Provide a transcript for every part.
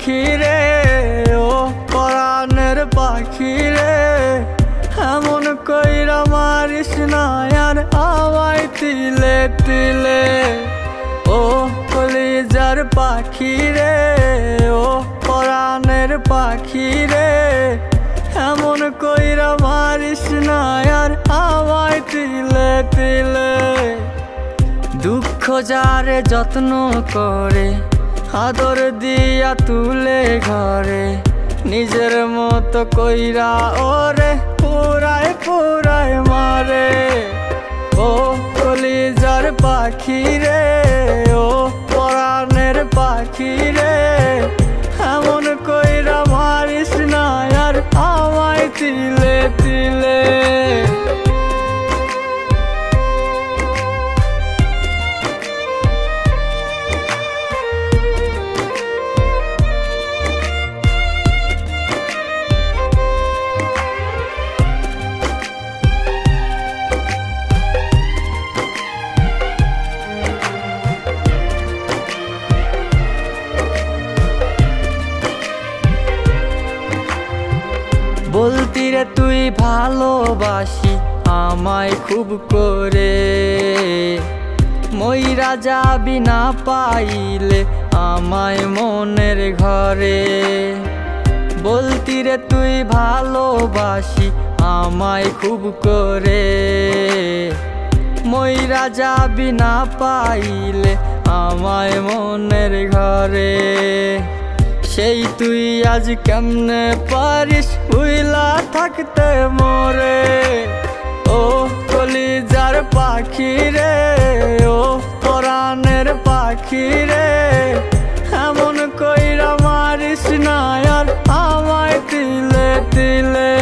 পাখি রে, ও পরাণের পাখি রে, এমন কইরা মারিস না আর আমায় তিলে তিলে। ও কলিজার পাখি রে, ও পরাণের পাখি রে, এমন কইরা মারিস না আর আমায় তিলে তিলে। দুঃখ যারে যত্ন করে, আদর দিয়া তুলে ঘরে, নিজের মতো কইরা ওরে পুরায় পুরায় মারে। ও কলিজার পাখি রে, ও পরাণের পাখি রে, এমন কইরা মারিস না আর আমায় তিলে তিলে। বলতি রে তুই ভালোবাসি আমায় খুব করে, মইরা যাবি না পাইলে আমায় মনের ঘরে। বলতি রে তুই ভালোবাসি আমায় খুব করে, মইরা যাবি না পাইলে আমায় মনের ঘরে। সেই তুই আজ কেমনে পারিস ভুইলা থাকতে মোরে। ও কলিজার পাখি রে, ও পরাণের পাখি রে, এমন কইরা মারিস না আর আমায় তিলে তিলে।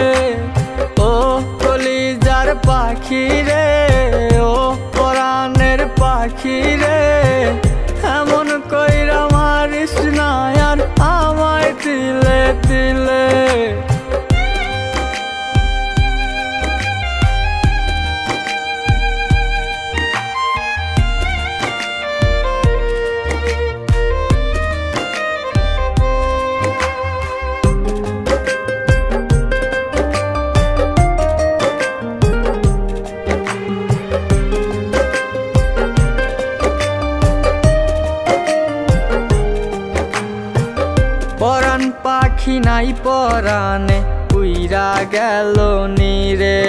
ও কলিজার পাখি রে, ও পরাণের পাখি রে, এমন কইরা মারিস না আর আমায় তিলে তিলে। পরাণ পাখি নাই পরাণে উইরা গেল নীরে,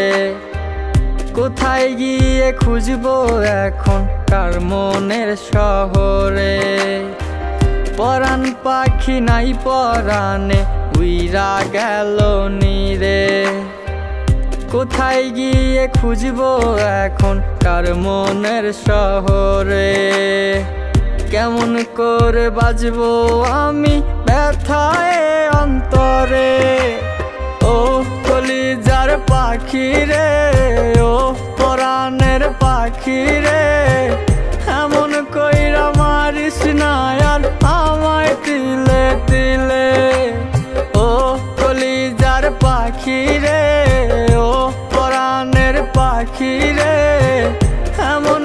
কোথায় গিয়ে খুঁজবো এখন কার মনের শহরে। পরাণ পাখি নাই পরাণে উইরা গেল নীরে, কোথায় গিয়ে খুঁজবো এখন কার মনের শহরে। কেমন করে বাজবো আমি ব্যথায় অন্তরে। ও কলিজার পাখি রে, ও পরাণের পাখি রে, এমন কইরা মারিস না আর আমায় তিলে তিলে। ও কলিজার পাখি রে, ও পরাণের পাখি রে, এমন